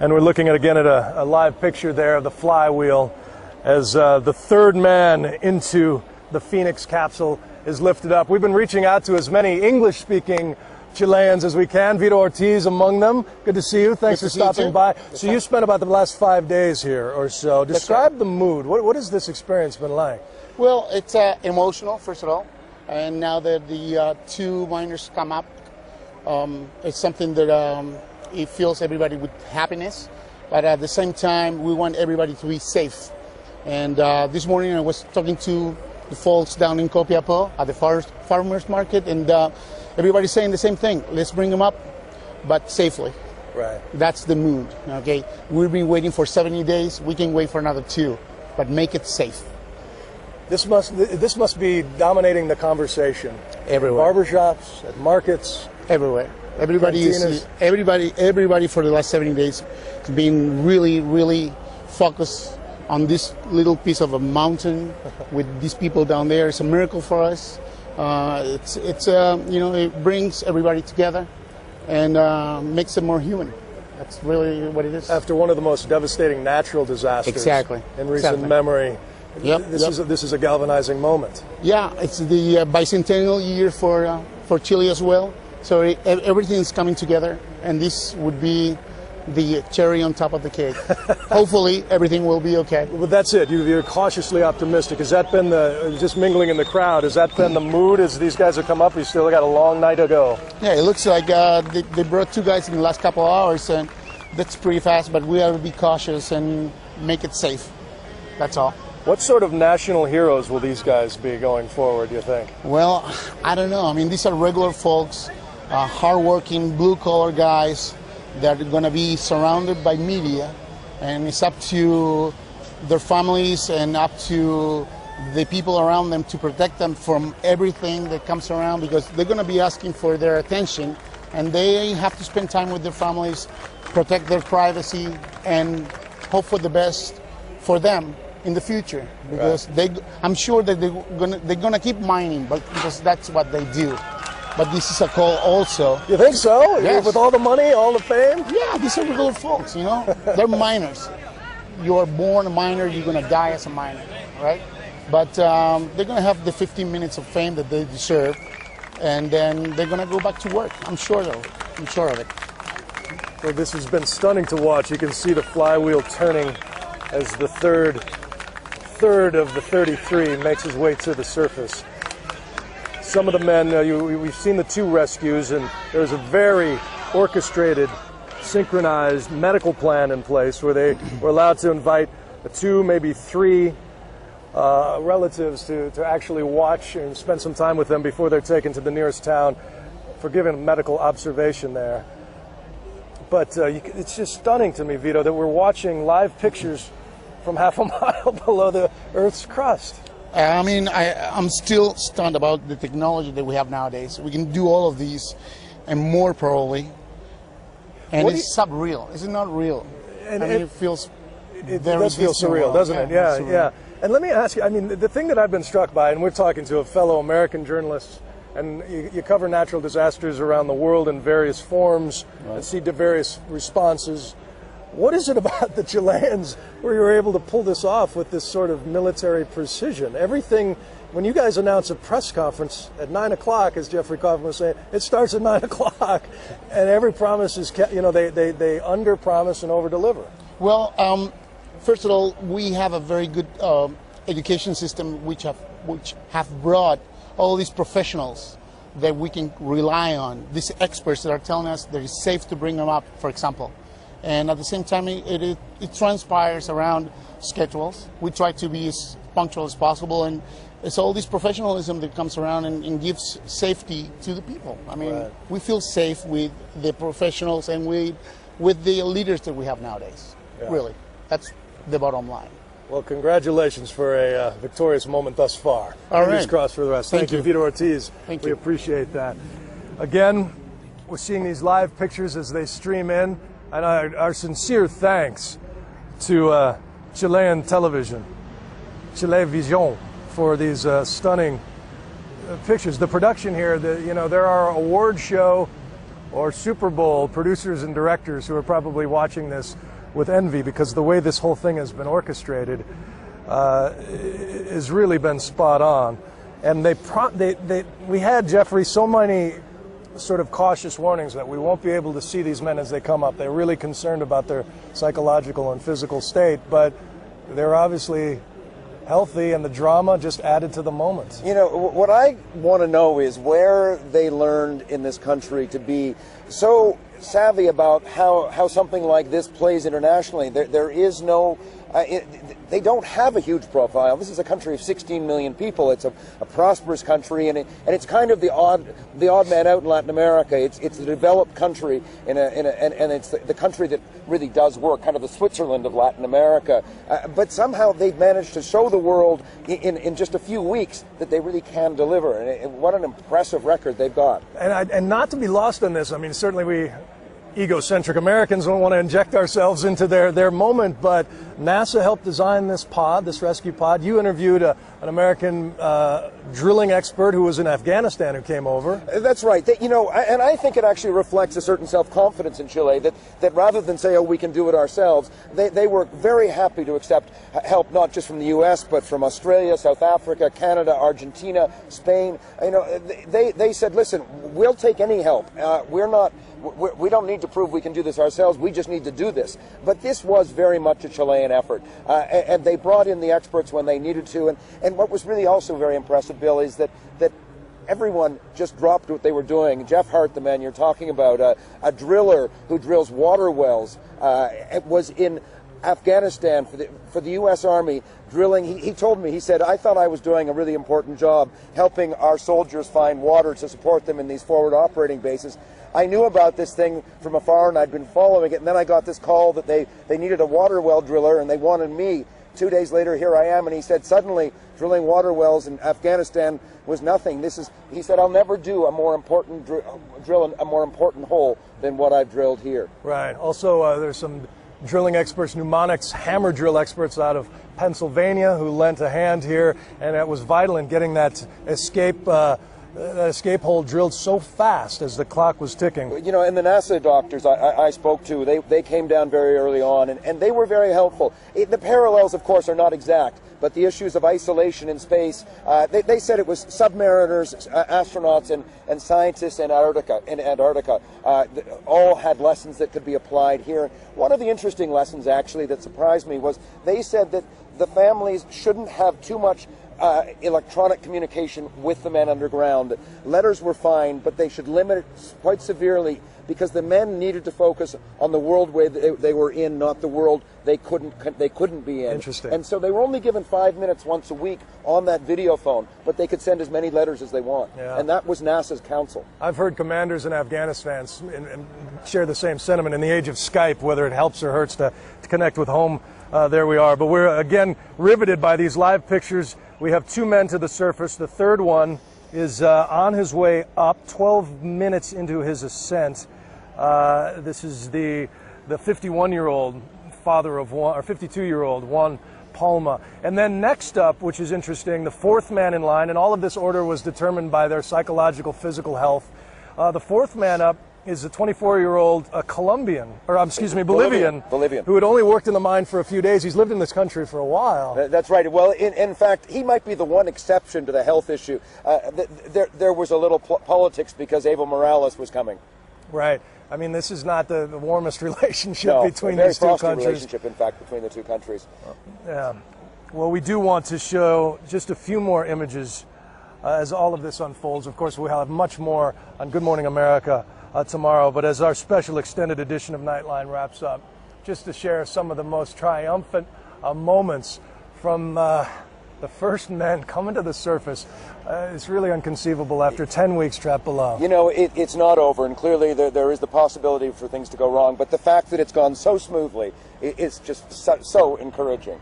And we're looking at again at a live picture there of the flywheel as the third man into the Phoenix capsule is lifted up. We've been reaching out to as many English-speaking Chileans as we can. Vito Ortiz among them. Good to see you. Thanks for stopping by. So you spent about the last 5 days here or so. Describe the mood. What has this experience been like? Well, it's emotional, first of all. And now that the two miners come up, it's something that it fills everybody with happiness. But at the same time, we want everybody to be safe. And this morning I was talking to the folks down in Copiapó at the farmers market, and everybody's saying the same thing. Let's bring them up, but safely. Right. That's the mood. Okay. We've been waiting for 70 days. We can wait for another 2, but make it safe. This must be dominating the conversation. Everywhere. Barbershops, at markets. Everywhere. Everybody for the last 70 days has been really focused on this little piece of a mountain with these people down there. It's a miracle for us. It brings everybody together and makes it more human. That's really what it is. After one of the most devastating natural disasters in recent memory, this is a galvanizing moment. Yeah, it's the bicentennial year for Chile as well. So everything's coming together, and this would be the cherry on top of the cake. Hopefully, everything will be okay. But that's it. You're cautiously optimistic. Has that been just mingling in the crowd? Has that been the mood as these guys have come up? You still got a long night to go. Yeah, it looks like they brought 2 guys in the last couple of hours, and that's pretty fast. But we have to be cautious and make it safe. That's all. What sort of national heroes will these guys be going forward, do you think? Well, I don't know. I mean, these are regular folks, hardworking, blue-collar guys that are going to be surrounded by media, and it's up to their families and up to the people around them to protect them from everything that comes around, because they're going to be asking for their attention, and they have to spend time with their families, protect their privacy, and hope for the best for them in the future, because I'm sure that they're gonna keep mining, but because that's what they do. But this is a call also. You think so? Yes. With all the money, all the fame? Yeah, these are regular folks, you know? They're miners. You are born a miner, you're going to die as a miner, right? But they're going to have the 15 minutes of fame that they deserve, and then they're going to go back to work. I'm sure of it. Well, this has been stunning to watch. You can see the flywheel turning as the third of the 33 makes his way to the surface. Some of the men, we've seen the 2 rescues, and there's a very orchestrated, synchronized medical plan in place where they were allowed to invite 2, maybe 3 relatives to actually watch and spend some time with them before they're taken to the nearest town for giving medical observation there. But it's just stunning to me, Vito, that we're watching live pictures from half a mile below the Earth's crust. I mean, I'm still stunned about the technology that we have nowadays. We can do all of these and more probably. And it's subreal. Is it not real? And it feels it does feel surreal, doesn't it? Yeah. And let me ask you, I mean, the thing that I've been struck by, and we're talking to a fellow American journalist, and you cover natural disasters around the world in various forms and see the various responses. What is it about the Chileans where you were able to pull this off with this sort of military precision? Everything, when you guys announce a press conference at 9 o'clock, as Jeffrey Kaufman was saying, it starts at 9 o'clock, and every promise is kept, they under-promise and over-deliver. Well, first of all, we have a very good education system which have brought all these professionals that we can rely on, these experts that are telling us that it's safe to bring them up, for example. And at the same time, it transpires around schedules. We try to be as punctual as possible, and it's all this professionalism that comes around and gives safety to the people. I mean, we feel safe with the professionals and with the leaders that we have nowadays. Yeah. Really, that's the bottom line. Well, congratulations for a victorious moment thus far. All Fingers right. crossed for the rest. Thank you, Vito Ortiz. Thank we you. appreciate that. Again, we're seeing these live pictures as they stream in. And our sincere thanks to Chilean television, Chilevisión, for these stunning pictures. The production here, there are award show or Super Bowl producers and directors who are probably watching this with envy, because the way this whole thing has been orchestrated has really been spot on. And we had, Jeffrey, so many sort of cautious warnings that we won't be able to see these men as they come up. They're really concerned about their psychological and physical state, but they're obviously healthy, and the drama just added to the moment. You know, what I want to know is where they learned in this country to be so savvy about how something like this plays internationally. There is no, they don't have a huge profile. This is a country of 16 million people. It's a prosperous country, and it's kind of the odd man out in Latin America. It's a developed country, and it's the country that really does work, kind of the Switzerland of Latin America. But somehow they've managed to show the world in just a few weeks that they really can deliver. And what an impressive record they've got. And not to be lost in this, I mean, certainly we egocentric Americans don't want to inject ourselves into their moment, but NASA helped design this pod, this rescue pod. You interviewed an American drilling expert who was in Afghanistan who came over. That's right. And I think it actually reflects a certain self-confidence in Chile that rather than say, oh, we can do it ourselves, they were very happy to accept help not just from the U.S., but from Australia, South Africa, Canada, Argentina, Spain. They said, listen, we'll take any help. We don't need to prove we can do this ourselves. We just need to do this. But this was very much a Chilean effort. And they brought in the experts when they needed to. And what was really also very impressive, Bill, is that everyone just dropped what they were doing. Jeff Hart, the man you're talking about, a driller who drills water wells, was in Afghanistan for the U.S. Army drilling. He told me, he said, I thought I was doing a really important job helping our soldiers find water to support them in these forward operating bases. I knew about this thing from afar, and I'd been following it, and then I got this call that they needed a water well driller, and they wanted me. 2 days later, here I am, and he said, suddenly, drilling water wells in Afghanistan was nothing. He said, I'll never do a more important drill a more important hole than what I've drilled here. Right. Also, there's some drilling experts, mnemonics, hammer drill experts out of Pennsylvania who lent a hand here, and it was vital in getting that escape hole drilled so fast as the clock was ticking. You know, and the NASA doctors I spoke to, they came down very early on, and they were very helpful. The parallels, of course, are not exact, but the issues of isolation in space, they said it was submariners, astronauts, and scientists in Antarctica all had lessons that could be applied here. One of the interesting lessons, actually, that surprised me was they said that the families shouldn't have too much electronic communication with the men underground. Letters were fine, but they should limit it quite severely because the men needed to focus on the world they were in, not the world they couldn't be in. Interesting. And so they were only given 5 minutes once a week on that video phone, but they could send as many letters as they want. Yeah. And that was NASA's counsel. I've heard commanders in Afghanistan and share the same sentiment. In the age of Skype, whether it helps or hurts to connect with home, there we are. But we're again riveted by these live pictures. We have 2 men to the surface. The third one is on his way up, 12 minutes into his ascent. This is the 51-year-old father of one, or 52-year-old Juan Palma. And then next up, which is interesting, the 4th man in line, and all of this order was determined by their psychological, physical health. The 4th man up is a 24-year-old Bolivian, who had only worked in the mine for a few days. He's lived in this country for a while. That's right. Well, in fact, he might be the one exception to the health issue. There was a little politics because Evo Morales was coming. Right. I mean, this is not the warmest relationship between these two countries. No, a very frosty relationship, in fact, between the two countries. Yeah. Well, we do want to show just a few more images as all of this unfolds. Of course, we'll have much more on Good Morning America tomorrow, but as our special extended edition of Nightline wraps up, just to share some of the most triumphant moments from the first men coming to the surface. It's really inconceivable after 10 weeks trapped below. You know, it's not over, and clearly there is the possibility for things to go wrong, but the fact that it's gone so smoothly is just so encouraging.